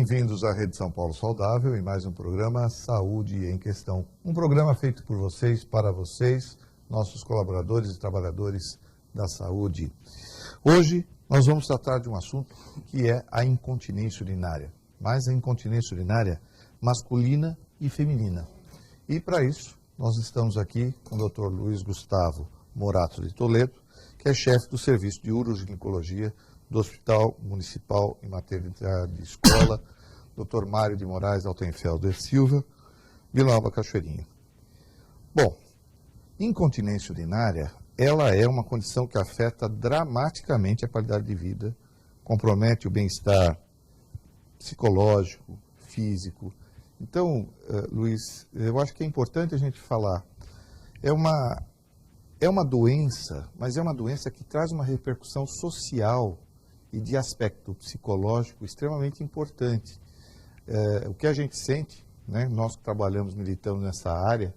Bem-vindos à Rede São Paulo Saudável e mais um programa Saúde em Questão. Um programa feito por vocês, para vocês, nossos colaboradores e trabalhadores da saúde. Hoje nós vamos tratar de um assunto que é a incontinência urinária, mas a incontinência urinária masculina e feminina. E para isso nós estamos aqui com o Dr. Luiz Gustavo Morato de Toledo, que é chefe do Serviço de Uroginecologia do Hospital Municipal e Maternidade Escola, Dr. Mário de Moraes Altenfelder Silva, Vila Nova Cachoeirinha. Bom, incontinência urinária, ela é uma condição que afeta dramaticamente a qualidade de vida, compromete o bem-estar psicológico, físico. Então, Luiz, eu acho que é importante a gente falar, é uma doença, mas é uma doença que traz uma repercussão social e de aspecto psicológico extremamente importante. O que a gente sente, né, nós que trabalhamos, militamos nessa área,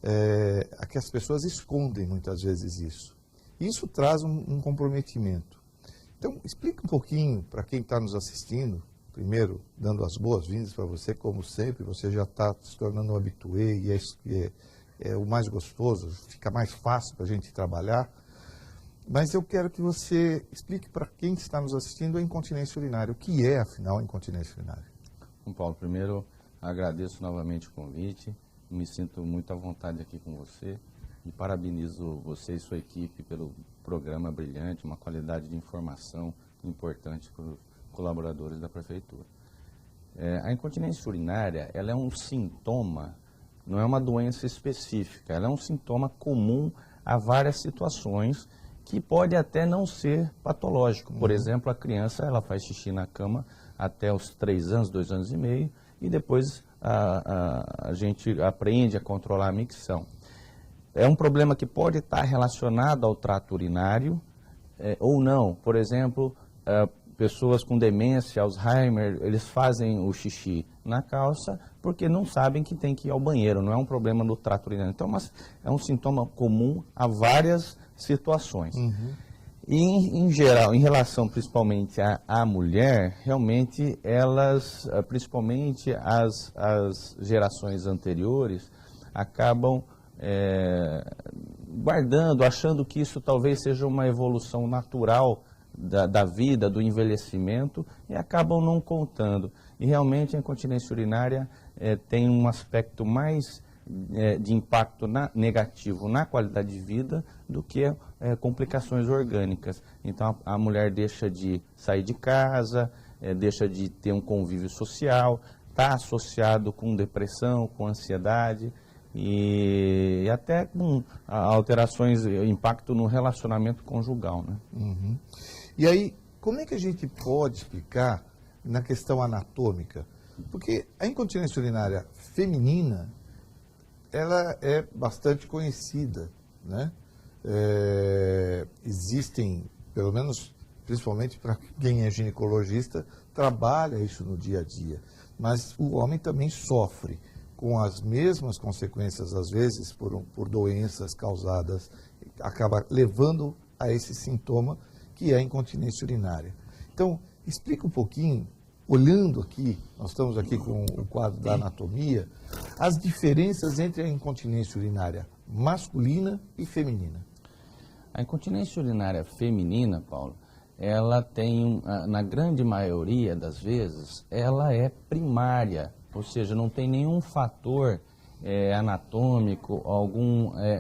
é que as pessoas escondem muitas vezes isso. Isso traz um comprometimento. Então, explica um pouquinho para quem está nos assistindo, primeiro, dando as boas-vindas para você, como sempre, você já está se tornando um habitué e é o mais gostoso, fica mais fácil para a gente trabalhar. Mas eu quero que você explique para quem está nos assistindo a incontinência urinária. O que é, afinal, a incontinência urinária? Bom, Paulo, primeiro agradeço novamente o convite, me sinto muito à vontade aqui com você e parabenizo você e sua equipe pelo programa brilhante, uma qualidade de informação importante para os colaboradores da Prefeitura. A incontinência urinária, ela é um sintoma, não é uma doença específica, ela é um sintoma comum a várias situações que pode até não ser patológico. Por exemplo, a criança ela faz xixi na cama até os 3 anos, 2 anos e meio, e depois a gente aprende a controlar a micção. É um problema que pode estar relacionado ao trato urinário ou não. Por exemplo, pessoas com demência, Alzheimer, eles fazem o xixi na calça porque não sabem que tem que ir ao banheiro, não é um problema no trato urinário. Então, é um sintoma comum a várias situações. E, em geral, em relação principalmente à mulher, realmente elas, principalmente as gerações anteriores, acabam guardando, achando que isso talvez seja uma evolução natural da vida, do envelhecimento, e acabam não contando. E realmente a incontinência urinária tem um aspecto mais de impacto negativo na qualidade de vida do que complicações orgânicas. Então a mulher deixa de sair de casa, deixa de ter um convívio social, está associado com depressão, com ansiedade e até com alterações, impacto no relacionamento conjugal, né? E aí, como é que a gente pode explicar na questão anatômica? Porque a incontinência urinária feminina, ela é bastante conhecida, né? Existem, pelo menos, principalmente para quem é ginecologista, trabalha isso no dia a dia. Mas o homem também sofre com as mesmas consequências, às vezes, por doenças causadas, acaba levando a esse sintoma que é a incontinência urinária. Então, explica um pouquinho, olhando aqui, nós estamos aqui com o quadro da anatomia, as diferenças entre a incontinência urinária masculina e feminina. A incontinência urinária feminina, Paulo, ela tem, na grande maioria das vezes, ela é primária, ou seja, não tem nenhum fator anatômico,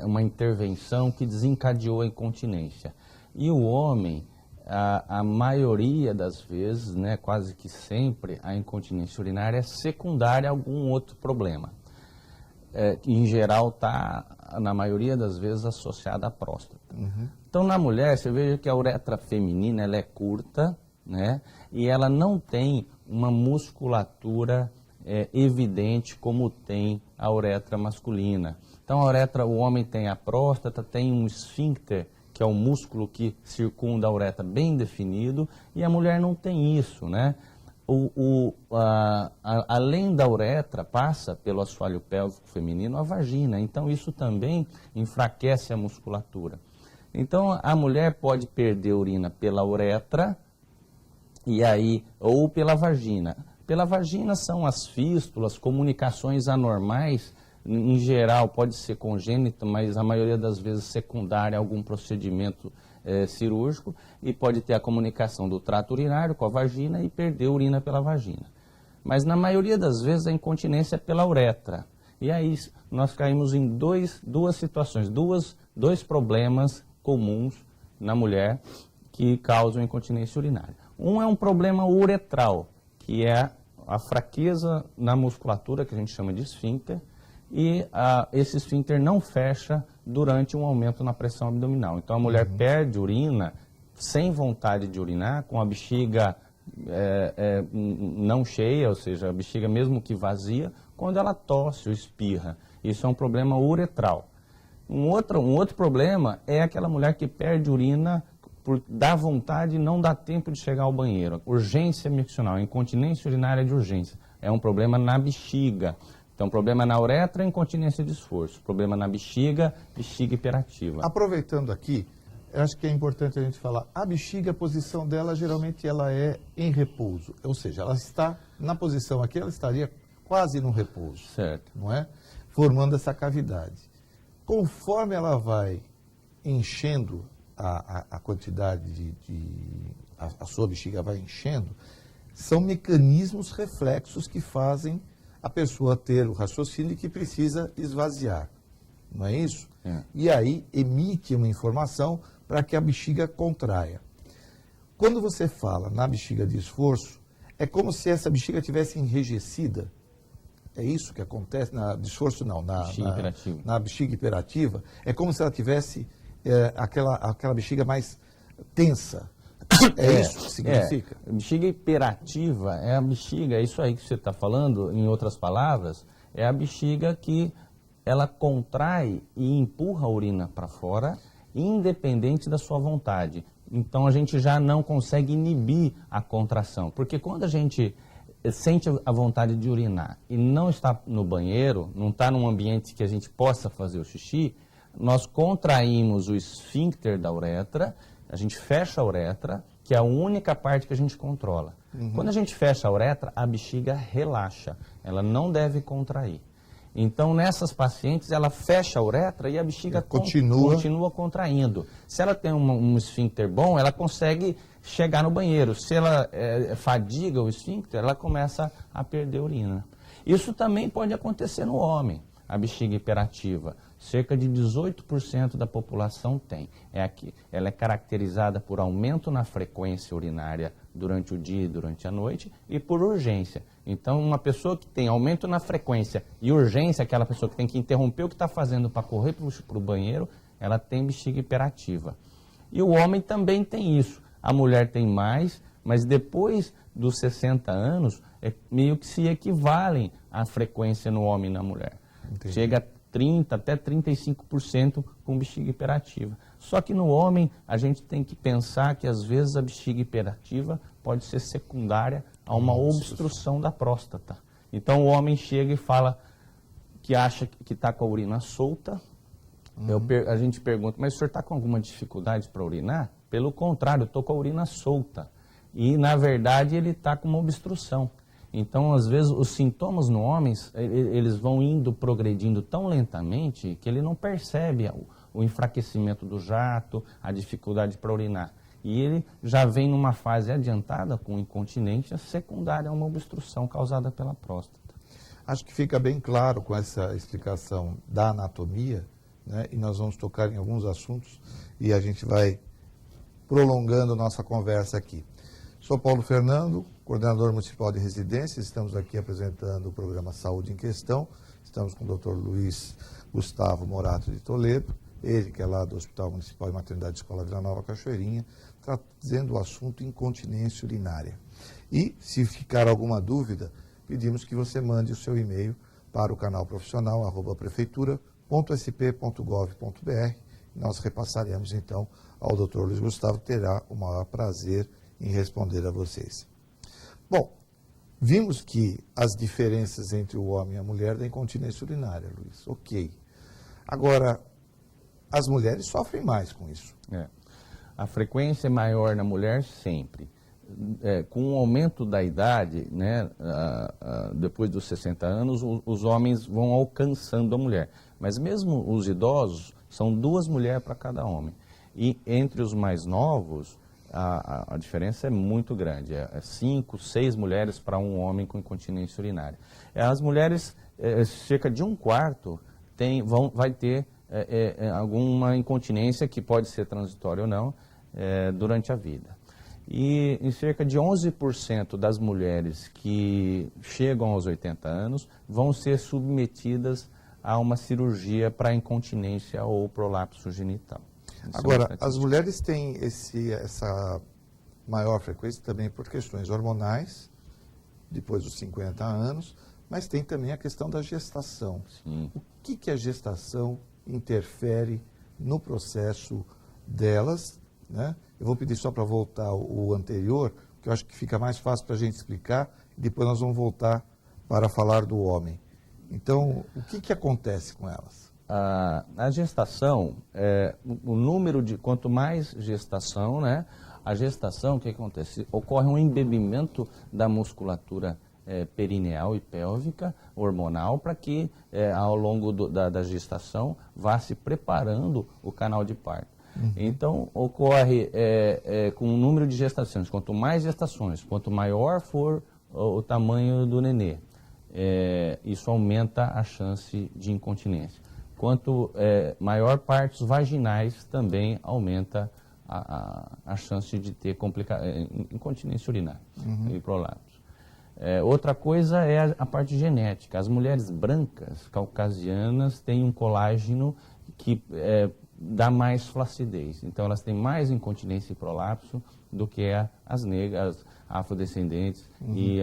uma intervenção que desencadeou a incontinência. E o homem, a maioria das vezes, né, quase que sempre, a incontinência urinária é secundária a algum outro problema. Em geral, está, na maioria das vezes, associada à próstata. Então, na mulher, você veja que a uretra feminina ela é curta, né, e ela não tem uma musculatura evidente como tem a uretra masculina. Então, o homem tem a próstata, tem um esfíncter, que é o músculo que circunda a uretra bem definido, e a mulher não tem isso, né? Além da uretra, passa pelo assoalho pélvico feminino a vagina, então isso também enfraquece a musculatura. Então a mulher pode perder urina pela uretra, e aí, ou pela vagina. Pela vagina são as fístulas, comunicações anormais, em geral pode ser congênita, mas a maioria das vezes secundária a algum procedimento cirúrgico, e pode ter a comunicação do trato urinário com a vagina e perder urina pela vagina. Mas na maioria das vezes a incontinência é pela uretra. E aí nós caímos em duas situações, dois problemas comuns na mulher que causam incontinência urinária. Um é um problema uretral, que é a fraqueza na musculatura, que a gente chama de esfíncter, e esse esfíncter não fecha durante um aumento na pressão abdominal. Então a mulher perde urina sem vontade de urinar, com a bexiga não cheia, ou seja, a bexiga mesmo que vazia, quando ela tosse ou espirra. Isso é um problema uretral. Um outro problema é aquela mulher que perde urina por dar vontade e não dá tempo de chegar ao banheiro. Urgência miccional, incontinência urinária de urgência. É um problema na bexiga. Então, problema na uretra, incontinência de esforço. Problema na bexiga, bexiga hiperativa. Aproveitando aqui, eu acho que é importante a gente falar, a bexiga, a posição dela, geralmente ela é em repouso. Ou seja, ela está na posição aqui, ela estaria quase no repouso. Certo. Não é? Formando essa cavidade. Conforme ela vai enchendo a quantidade a sua bexiga vai enchendo, são mecanismos reflexos que fazem a pessoa ter o raciocínio que precisa esvaziar. Não é isso? É. E aí emite uma informação para que a bexiga contraia. Quando você fala na bexiga de esforço, é como se essa bexiga tivesse enrijecida. É isso que acontece na de esforço, não, na bexiga hiperativa. É como se ela tivesse aquela bexiga mais tensa. É isso que significa? Bexiga hiperativa é a bexiga, é isso aí que você está falando, em outras palavras, é a bexiga que ela contrai e empurra a urina para fora, independente da sua vontade. Então a gente já não consegue inibir a contração, porque quando a gente sente a vontade de urinar e não está no banheiro, não está num ambiente que a gente possa fazer o xixi, nós contraímos o esfíncter da uretra, a gente fecha a uretra, que é a única parte que a gente controla. Quando a gente fecha a uretra, a bexiga relaxa, ela não deve contrair. Então, nessas pacientes, ela fecha a uretra e a bexiga continua contraindo. Se ela tem um esfíncter bom, ela consegue chegar no banheiro. Se ela fadiga o esfíncter, ela começa a perder urina. Isso também pode acontecer no homem, a bexiga hiperativa. Cerca de 18% da população tem. Ela é caracterizada por aumento na frequência urinária durante o dia e durante a noite e por urgência. Então, uma pessoa que tem aumento na frequência e urgência, aquela pessoa que tem que interromper o que está fazendo para correr para o banheiro, ela tem bexiga hiperativa. E o homem também tem isso. A mulher tem mais, mas depois dos 60 anos, meio que se equivalem a frequência no homem e na mulher. Entendi. Chega a 30% até 35% com bexiga hiperativa. Só que no homem, a gente tem que pensar que às vezes a bexiga hiperativa pode ser secundária a uma obstrução da próstata. Então o homem chega e fala que acha que está com a urina solta. A gente pergunta, mas o senhor está com alguma dificuldade para urinar? Pelo contrário, eu estou com a urina solta. E na verdade ele está com uma obstrução. Então, às vezes, os sintomas no homem, eles vão progredindo tão lentamente que ele não percebe o enfraquecimento do jato, a dificuldade para urinar. E ele já vem numa fase adiantada com incontinência secundária a uma obstrução causada pela próstata. Acho que fica bem claro com essa explicação da anatomia, né? E nós vamos tocar em alguns assuntos e a gente vai prolongando nossa conversa aqui. Sou Paulo Fernando, coordenador municipal de residências. Estamos aqui apresentando o programa Saúde em Questão. Estamos com o Dr. Luiz Gustavo Morato de Toledo, ele que é lá do Hospital Municipal e Maternidade Escola Vila Nova Cachoeirinha, trazendo o assunto incontinência urinária. E, se ficar alguma dúvida, pedimos que você mande o seu e-mail para o canal profissional @prefeitura.sp.gov.br. Nós repassaremos, então, ao Dr. Luiz Gustavo, que terá o maior prazer em responder a vocês. Bom, vimos que as diferenças entre o homem e a mulher da incontinência urinária, Luiz. Ok. Agora, as mulheres sofrem mais com isso. A frequência é maior na mulher sempre. com o aumento da idade, né, depois dos 60 anos, os homens vão alcançando a mulher. Mas mesmo os idosos, são 2 mulheres para cada homem. E entre os mais novos, a diferença é muito grande. É 5, 6 mulheres para um homem com incontinência urinária. As mulheres, cerca de 1/4, vai ter alguma incontinência, que pode ser transitória ou não, durante a vida. E em cerca de 11% das mulheres que chegam aos 80 anos vão ser submetidas a uma cirurgia para incontinência ou prolapso genital. Agora, as mulheres têm essa maior frequência também por questões hormonais, depois dos 50 anos, mas tem também a questão da gestação. Sim. O que a gestação interfere no processo delas, né? Eu vou pedir só para voltar o anterior, que eu acho que fica mais fácil para a gente explicar, e depois nós vamos voltar para falar do homem. Então, o que acontece com elas? A gestação, o número de, quanto mais gestação, né? A gestação, o que acontece? Ocorre um embebimento da musculatura perineal e pélvica, hormonal, para que ao longo da gestação vá se preparando o canal de parto. Então, ocorre com o número de gestações. Quanto mais gestações, quanto maior for o tamanho do nenê, isso aumenta a chance de incontinência. Quanto maior partes vaginais, também aumenta a chance de ter incontinência urinária e prolapso. Outra coisa é a parte genética. As mulheres brancas, caucasianas, têm um colágeno que dá mais flacidez. Então, elas têm mais incontinência e prolapso do que as negras, afrodescendentes e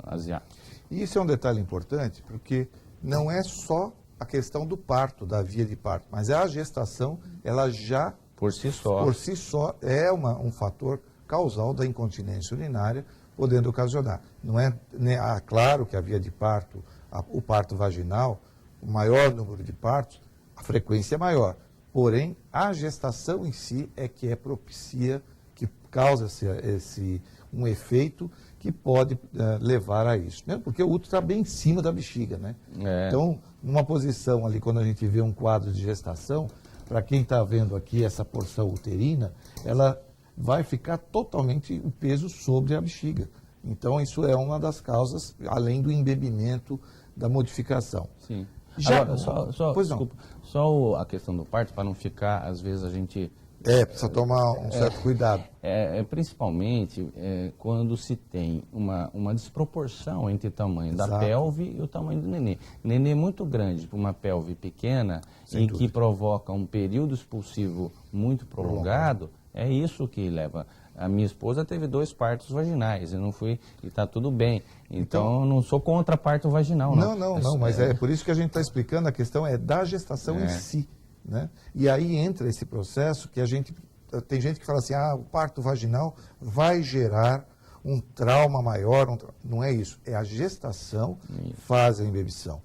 asiáticas. E isso é um detalhe importante, porque não é só a questão do parto, da via de parto, mas a gestação, ela já, por si só é um fator causal da incontinência urinária, podendo ocasionar. Não é, claro que a via de parto, o parto vaginal, o maior número de partos, a frequência é maior. Porém, a gestação em si é que propicia, que causa um efeito que pode levar a isso. Mesmo porque o útero está bem em cima da bexiga, né? Então, numa posição ali, quando a gente vê um quadro de gestação, para quem está vendo aqui essa porção uterina, ela vai ficar totalmente o peso sobre a bexiga. Então, isso é uma das causas, além do embebimento da modificação. Sim. Já, agora, desculpa, só a questão do parto, para não ficar, às vezes a gente... precisa tomar um certo cuidado. Principalmente quando se tem uma desproporção entre o tamanho da Exato. pelve e o tamanho do nenê. Nenê muito grande para uma pelve pequena, Sem em dúvida. que provoca um período expulsivo muito prolongado, é isso que leva... A minha esposa teve 2 partos vaginais, eu não fui, e está tudo bem. Então, eu não sou contra parto vaginal, não. Não, mas é por isso que a gente está explicando, a questão é da gestação em si, né? E aí entra esse processo que tem gente que fala assim, o parto vaginal vai gerar um trauma maior, não é isso, é a gestação faz a embebição.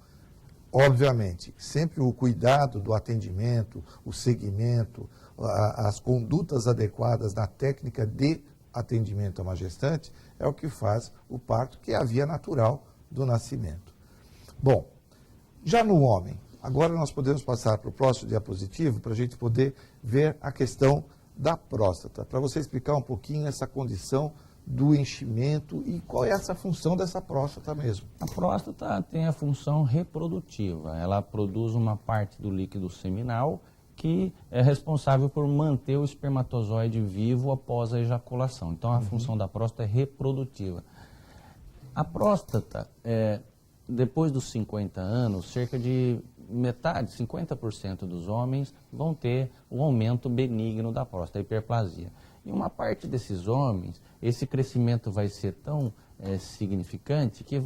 Obviamente, sempre o cuidado do atendimento, o segmento, as condutas adequadas na técnica de atendimento a uma gestante é o que faz o parto, que é a via natural do nascimento. Bom, já no homem, agora nós podemos passar para o próximo diapositivo para a gente poder ver a questão da próstata, para você explicar um pouquinho essa condição do enchimento e qual é essa função dessa próstata mesmo. A próstata tem a função reprodutiva, ela produz uma parte do líquido seminal que é responsável por manter o espermatozoide vivo após a ejaculação. Então, a função da próstata é reprodutiva. A próstata, depois dos 50 anos, cerca de metade, 50% dos homens vão ter o aumento benigno da próstata, a hiperplasia. E uma parte desses homens, esse crescimento vai ser tão significante que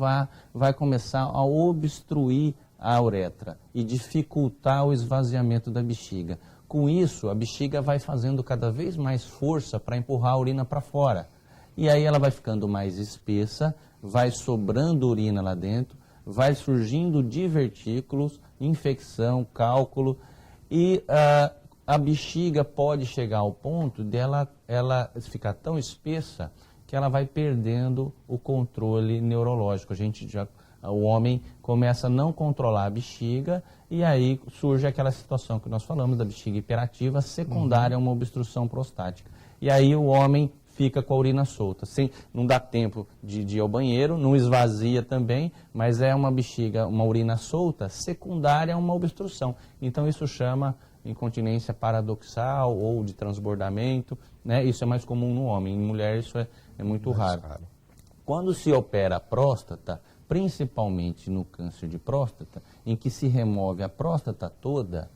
vai começar a obstruir a uretra e dificultar o esvaziamento da bexiga. Com isso, a bexiga vai fazendo cada vez mais força para empurrar a urina para fora. E aí ela vai ficando mais espessa, vai sobrando urina lá dentro, vai surgindo divertículos, infecção, cálculo, e a bexiga pode chegar ao ponto dela ficar tão espessa que ela vai perdendo o controle neurológico. O homem começa a não controlar a bexiga e aí surge aquela situação que nós falamos da bexiga hiperativa secundária a uma obstrução prostática. E aí o homem fica com a urina solta. Não dá tempo de ir ao banheiro, não esvazia também, mas é uma bexiga, uma urina solta secundária a uma obstrução. Então isso chama incontinência paradoxal ou de transbordamento, né? Isso é mais comum no homem, em mulher isso é muito raro. Quando se opera a próstata, principalmente no câncer de próstata, em que se remove a próstata toda,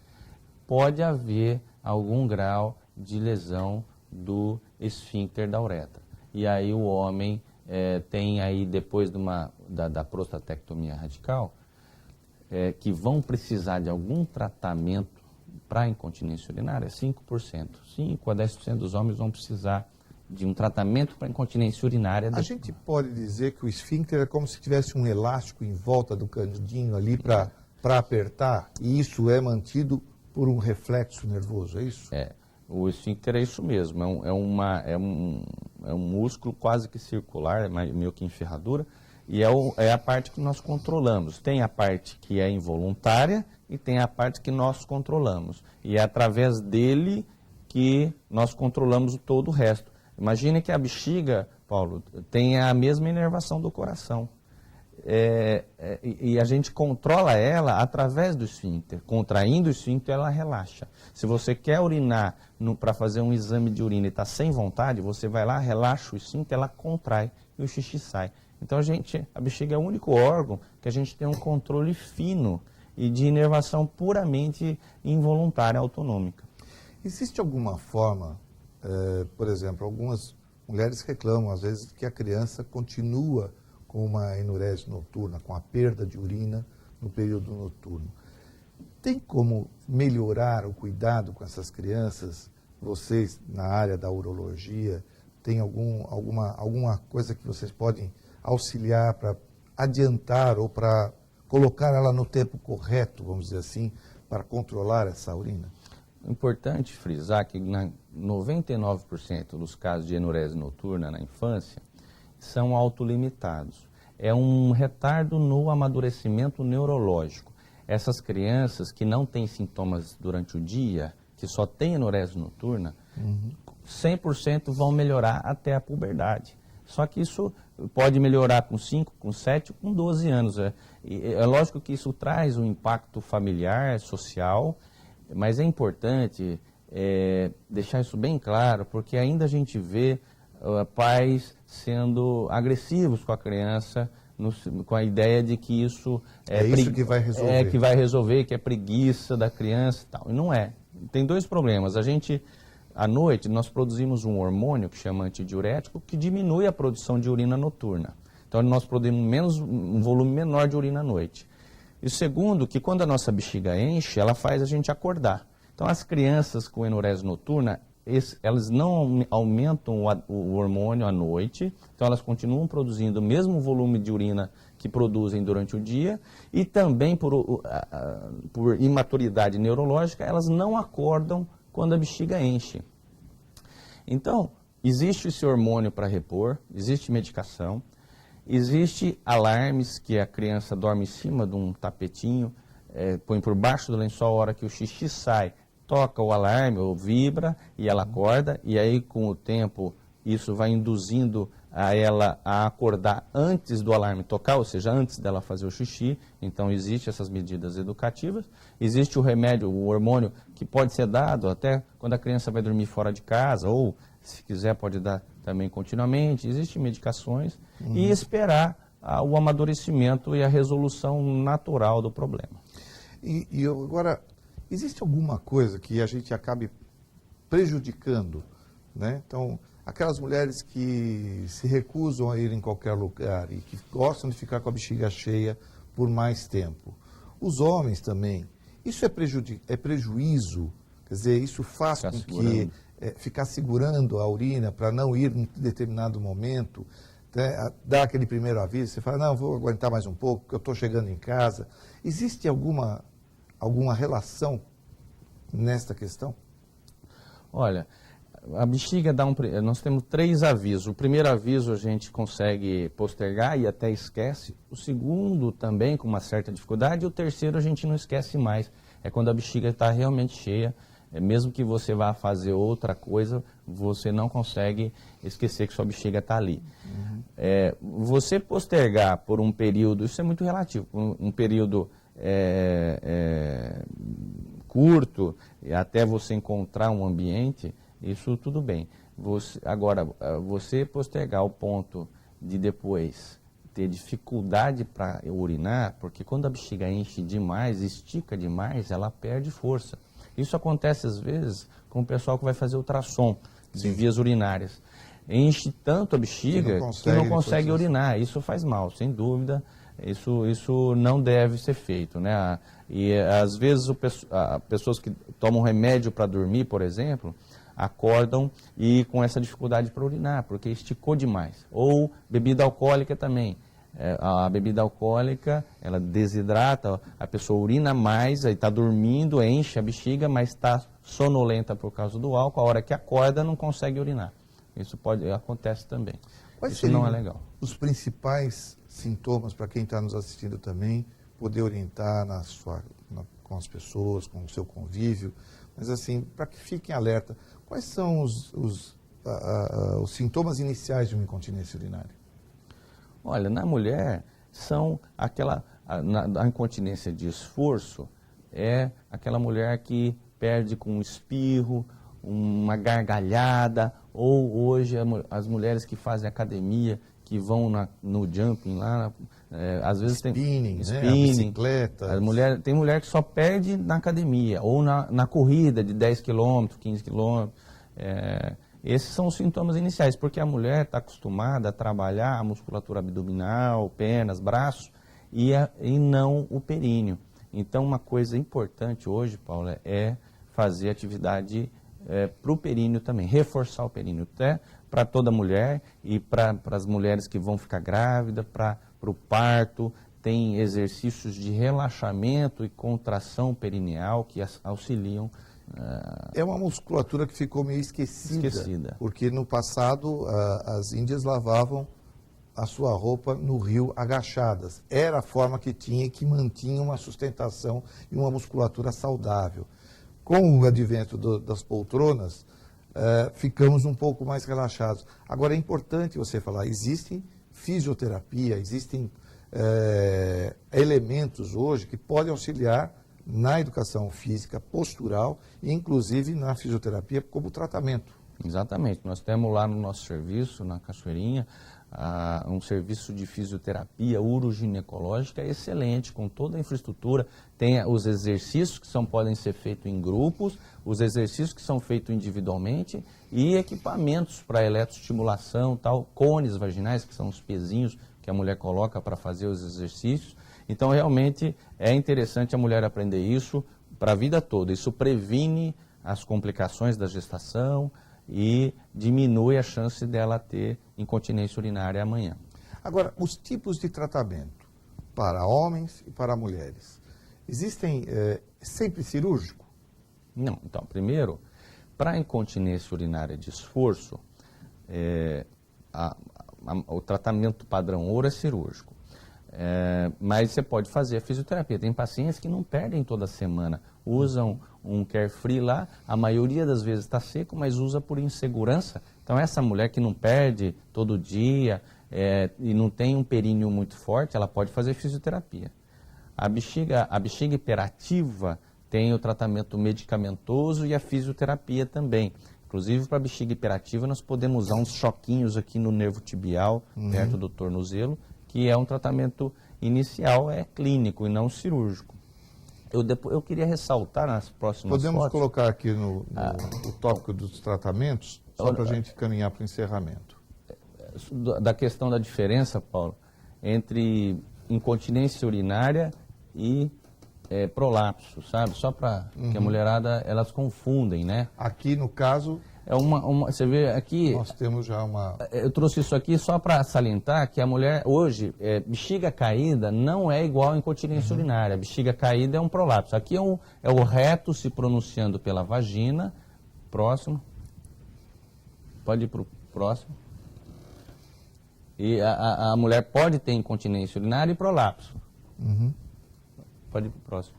pode haver algum grau de lesão do esfíncter da uretra. E aí o homem tem aí, depois da prostatectomia radical, que vão precisar de algum tratamento para incontinência urinária, 5%. 5 a 10% dos homens vão precisar de um tratamento para incontinência urinária. A gente pode dizer que o esfíncter é como se tivesse um elástico em volta do canudinho ali para apertar, e isso é mantido por um reflexo nervoso, é isso? O esfíncter é isso mesmo, é um músculo quase que circular, meio que em ferradura, e é a parte que nós controlamos. Tem a parte que é involuntária e tem a parte que nós controlamos. E é através dele que nós controlamos todo o resto. Imagine que a bexiga, Paulo, tem a mesma inervação do coração. E a gente controla ela através do esfíncter. Contraindo o esfíncter, ela relaxa. Se você quer urinar para fazer um exame de urina e está sem vontade, você vai lá, relaxa o esfíncter, ela contrai e o xixi sai. Então a bexiga é o único órgão que a gente tem um controle fino e de inervação puramente involuntária, autonômica. Existe alguma forma, por exemplo, algumas mulheres reclamam às vezes que a criança continua com uma enurese noturna, com a perda de urina no período noturno. Tem como melhorar o cuidado com essas crianças? Vocês, na área da urologia, tem alguma coisa que vocês podem auxiliar para adiantar ou para colocar ela no tempo correto, vamos dizer assim, para controlar essa urina? É importante frisar que 99% dos casos de enurese noturna na infância são autolimitados. É um retardo no amadurecimento neurológico. Essas crianças que não têm sintomas durante o dia, que só têm enurese noturna, 100% vão melhorar até a puberdade. Só que isso pode melhorar com 5, com 7, com 12 anos. É lógico que isso traz um impacto familiar, social, mas é importante deixar isso bem claro, porque ainda a gente vê pais sendo agressivos com a criança, com a ideia de que isso isso que vai resolver. Que vai resolver, que é preguiça da criança e tal. E não é. Tem dois problemas. À noite, nós produzimos um hormônio que chama antidiurético, que diminui a produção de urina noturna. Então, nós produzimos um volume menor de urina à noite. E o segundo, que quando a nossa bexiga enche, ela faz a gente acordar. Então, as crianças com enurese noturna, elas não aumentam o hormônio à noite, então elas continuam produzindo o mesmo volume de urina que produzem durante o dia, e também por imaturidade neurológica, elas não acordam quando a bexiga enche. Então, existe esse hormônio para repor, existe medicação, existe alarmes que a criança dorme em cima de um tapetinho, põe por baixo do lençol, a hora que o xixi sai, toca o alarme ou vibra e ela acorda, e aí com o tempo isso vai induzindo a ela a acordar antes do alarme tocar, ou seja, antes dela fazer o xixi. Então existem essas medidas educativas. Existe o remédio, o hormônio, que pode ser dado até quando a criança vai dormir fora de casa, ou se quiser pode dar também continuamente. Existem medicações e esperar o amadurecimento e a resolução natural do problema. E agora, existe alguma coisa que a gente acabe prejudicando, né? Então, aquelas mulheres que se recusam a ir em qualquer lugar e que gostam de ficar com a bexiga cheia por mais tempo. Os homens também. Isso é prejuízo? Quer dizer, isso faz com que ficar segurando a urina para não ir em determinado momento, né? Dá aquele primeiro aviso, você fala, não, vou aguentar mais um pouco, porque eu estou chegando em casa. Existe alguma relação nesta questão? Olha, A bexiga dá nós temos 3 avisos. O primeiro aviso a gente consegue postergar e até esquece. O segundo também com uma certa dificuldade. E o terceiro a gente não esquece mais. É quando a bexiga está realmente cheia. Mesmo que você vá fazer outra coisa, você não consegue esquecer que sua bexiga está ali. Você postergar por um período, isso é muito relativo, um período curto, até você encontrar um ambiente, isso tudo bem. Agora, você postergar ao ponto de depois ter dificuldade para urinar, porque quando a bexiga enche demais, estica demais, ela perde força. Isso acontece às vezes com o pessoal que vai fazer ultrassom de vias urinárias. Enche tanto a bexiga que não consegue urinar. Isso faz mal, sem dúvida. Isso não deve ser feito, né? E às vezes pessoas que tomam remédio para dormir, por exemplo, acordam e com essa dificuldade para urinar, porque esticou demais. Ou bebida alcoólica também. A bebida alcoólica, ela desidrata, a pessoa urina mais, aí está dormindo, enche a bexiga, mas está sonolenta por causa do álcool, a hora que acorda não consegue urinar. Isso acontece também. Isso não é legal. Os principais sintomas para quem está nos assistindo também, poder orientar com as pessoas, com o seu convívio, mas assim, para que fiquem alerta, quais são os sintomas iniciais de uma incontinência urinária? Olha, na mulher, são a incontinência de esforço é aquela mulher que perde com um espirro, uma gargalhada, ou hoje as mulheres que fazem academia, que vão no jumping lá, às vezes spinning, tem né? Bicicleta. Tem mulher que só perde na academia, ou na corrida de 10 km, 15 km. Esses são os sintomas iniciais, porque a mulher está acostumada a trabalhar a musculatura abdominal, pernas, braços, e não o períneo. Então, uma coisa importante hoje, Paula, é fazer atividade para o períneo também, reforçar o períneo, até para toda mulher e para as mulheres que vão ficar grávidas, para o parto. Tem exercícios de relaxamento e contração perineal que auxiliam. É uma musculatura que ficou meio esquecida. Porque no passado as índias lavavam a sua roupa no rio agachadas. Era a forma que tinha e que mantinha uma sustentação e uma musculatura saudável. Com o advento das poltronas, ficamos um pouco mais relaxados. Agora é importante você falar, existe fisioterapia, existem elementos hoje que podem auxiliar na educação física postural e inclusive na fisioterapia como tratamento. Exatamente. Nós temos lá no nosso serviço, na Cachoeirinha, um serviço de fisioterapia uroginecológica excelente, com toda a infraestrutura. Tem os exercícios que podem ser feitos em grupos, os exercícios que são feitos individualmente e equipamentos para eletroestimulação, cones vaginais, que são os pezinhos que a mulher coloca para fazer os exercícios. Então, realmente, é interessante a mulher aprender isso para a vida toda. Isso previne as complicações da gestação e diminui a chance dela ter incontinência urinária amanhã. Agora, os tipos de tratamento para homens e para mulheres, existem sempre cirúrgico? Não. Então, primeiro, para a incontinência urinária de esforço, o tratamento padrão ouro é cirúrgico. Mas você pode fazer a fisioterapia. Tem pacientes que não perdem toda semana, usam um Carefree lá, a maioria das vezes está seco, mas usa por insegurança. Então essa mulher que não perde todo dia e não tem um períneo muito forte, ela pode fazer fisioterapia. A bexiga hiperativa tem o tratamento medicamentoso e a fisioterapia também. Inclusive, para a bexiga hiperativa, nós podemos usar uns choquinhos aqui no nervo tibial, perto do tornozelo, que é um tratamento inicial, clínico e não cirúrgico. Eu queria ressaltar nas próximas Podemos fotos... colocar aqui o tópico dos tratamentos, só para a gente caminhar para o encerramento. Da questão da diferença, Paulo, entre incontinência urinária e prolapso, sabe? Só para que a mulherada, elas confundem, né? Aqui, no caso... Você vê aqui... Nós temos já uma... Eu trouxe isso aqui só para salientar que a mulher, hoje, bexiga caída não é igual a incontinência urinária. Bexiga caída é um prolapso. Aqui é o reto se pronunciando pela vagina. Próximo. Pode ir para o próximo. E a mulher pode ter incontinência urinária e prolapso. Pode ir para o próximo.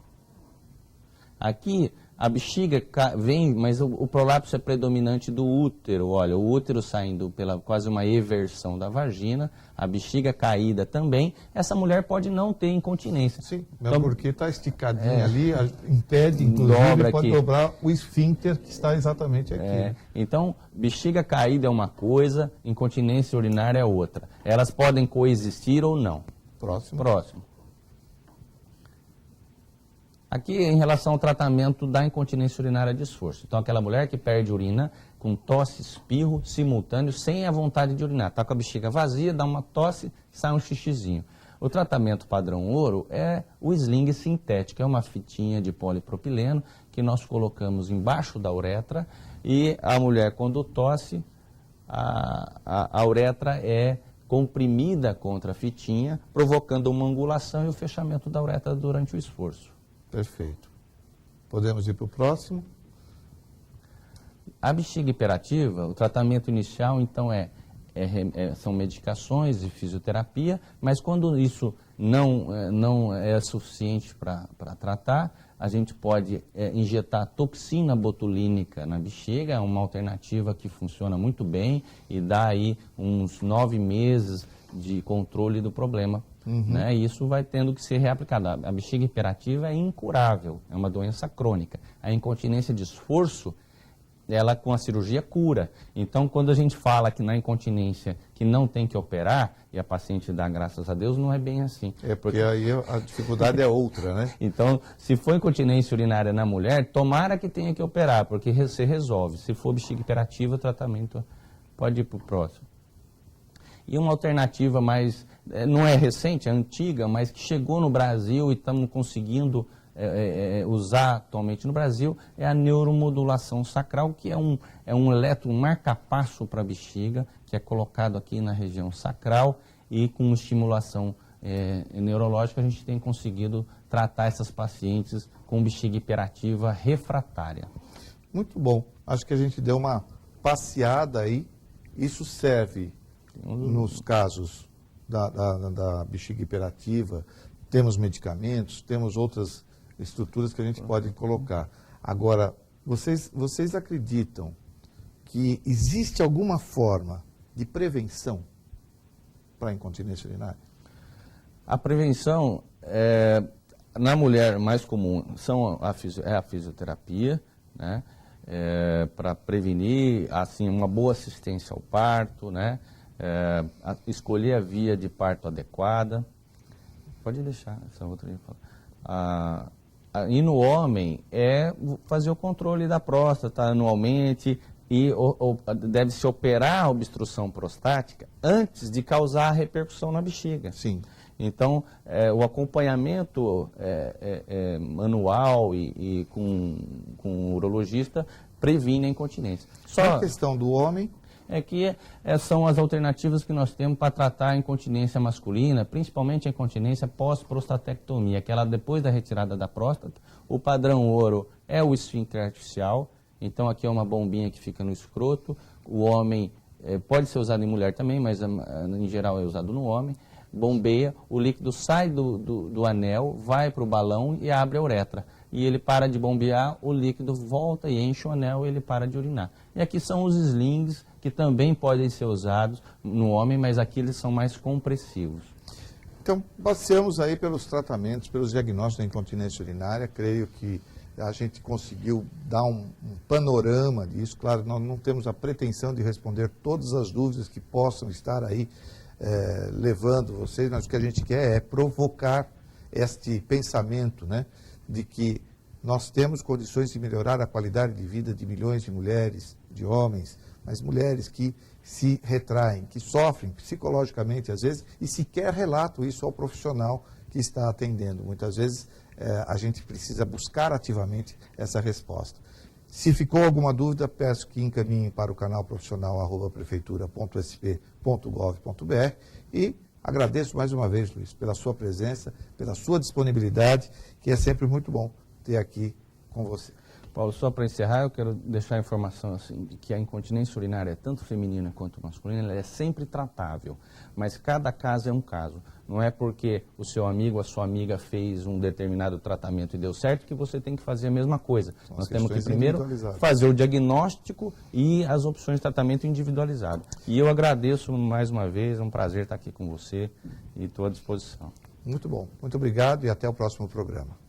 Aqui, a bexiga vem, mas o prolapso é predominante do útero. Olha, o útero saindo pela quase uma eversão da vagina, a bexiga caída também. Essa mulher pode não ter incontinência. Sim, então, porque está esticadinha ali, impede, inclusive, dobra pode aqui. dobrar o esfíncter que está exatamente aqui. Então, bexiga caída é uma coisa, incontinência urinária é outra. Elas podem coexistir ou não. Próximo. Aqui em relação ao tratamento da incontinência urinária de esforço. Então, aquela mulher que perde urina com tosse, espirro simultâneo, sem a vontade de urinar. Está com a bexiga vazia, dá uma tosse, sai um xixizinho. O tratamento padrão ouro é o sling sintético. É uma fitinha de polipropileno que nós colocamos embaixo da uretra e a mulher, quando tosse, a uretra é comprimida contra a fitinha, provocando uma angulação e o fechamento da uretra durante o esforço. Perfeito. Podemos ir para o próximo? A bexiga hiperativa, o tratamento inicial, então, são medicações e fisioterapia, mas quando isso não é suficiente para tratar, a gente pode injetar toxina botulínica na bexiga, é uma alternativa que funciona muito bem e dá aí uns 9 meses de controle do problema. Né? E isso vai tendo que ser reaplicado. A bexiga hiperativa é incurável, é uma doença crônica. A incontinência de esforço, ela com a cirurgia cura. Então, quando a gente fala que na incontinência que não tem que operar, e a paciente dá graças a Deus, não é bem assim. Porque aí a dificuldade é outra, né? Então, se for incontinência urinária na mulher, tomara que tenha que operar, porque você resolve. Se for bexiga hiperativa, o tratamento pode ir para o próximo. E uma alternativa mais, não é recente, é antiga, mas que chegou no Brasil e estamos conseguindo usar atualmente no Brasil, é a neuromodulação sacral, que é um marca-passo para a bexiga, que é colocado aqui na região sacral e com estimulação neurológica a gente tem conseguido tratar essas pacientes com bexiga hiperativa refratária. Muito bom. Acho que a gente deu uma passeada aí. Isso serve nos casos da bexiga hiperativa, temos medicamentos, temos outras estruturas que a gente pode colocar. Agora, vocês acreditam que existe alguma forma de prevenção para a incontinência urinária? A prevenção, na mulher mais comum, é a fisioterapia, né? Para prevenir, assim, uma boa assistência ao parto, né? Escolher a via de parto adequada. Pode deixar essa outra aí. E no homem é fazer o controle da próstata anualmente e deve-se operar a obstrução prostática antes de causar a repercussão na bexiga. Sim. Então, o acompanhamento anual e com o urologista previne a incontinência. Só a questão do homem é que são as alternativas que nós temos para tratar a incontinência masculina, principalmente a incontinência pós-prostatectomia, aquela depois da retirada da próstata. O padrão ouro é o esfíncter artificial, então aqui é uma bombinha que fica no escroto. O homem pode ser usado em mulher também, mas em geral é usado no homem. Bombeia, o líquido sai do anel, vai para o balão e abre a uretra. E ele para de bombear, o líquido volta e enche o anel e ele para de urinar. E aqui são os slings, que também podem ser usados no homem, mas aqui eles são mais compressivos. Então, passeamos aí pelos tratamentos, pelos diagnósticos da incontinência urinária. Creio que a gente conseguiu dar um panorama disso. Claro, nós não temos a pretensão de responder todas as dúvidas que possam estar aí levando vocês, mas o que a gente quer é provocar este pensamento, né, de que nós temos condições de melhorar a qualidade de vida de milhões de mulheres, de homens, mas mulheres que se retraem, que sofrem psicologicamente às vezes e sequer relatam isso ao profissional que está atendendo. Muitas vezes a gente precisa buscar ativamente essa resposta. Se ficou alguma dúvida, peço que encaminhe para o canal profissional @prefeitura.sp.gov.br e agradeço mais uma vez, Luiz, pela sua presença, pela sua disponibilidade, que é sempre muito bom ter aqui com você. Paulo, só para encerrar, eu quero deixar a informação assim, de que a incontinência urinária é tanto feminina quanto masculina, ela é sempre tratável, mas cada caso é um caso. Não é porque o seu amigo, a sua amiga fez um determinado tratamento e deu certo que você tem que fazer a mesma coisa. Nós temos que primeiro fazer o diagnóstico e as opções de tratamento individualizado. E eu agradeço mais uma vez, é um prazer estar aqui com você e estou à disposição. Muito bom, muito obrigado e até o próximo programa.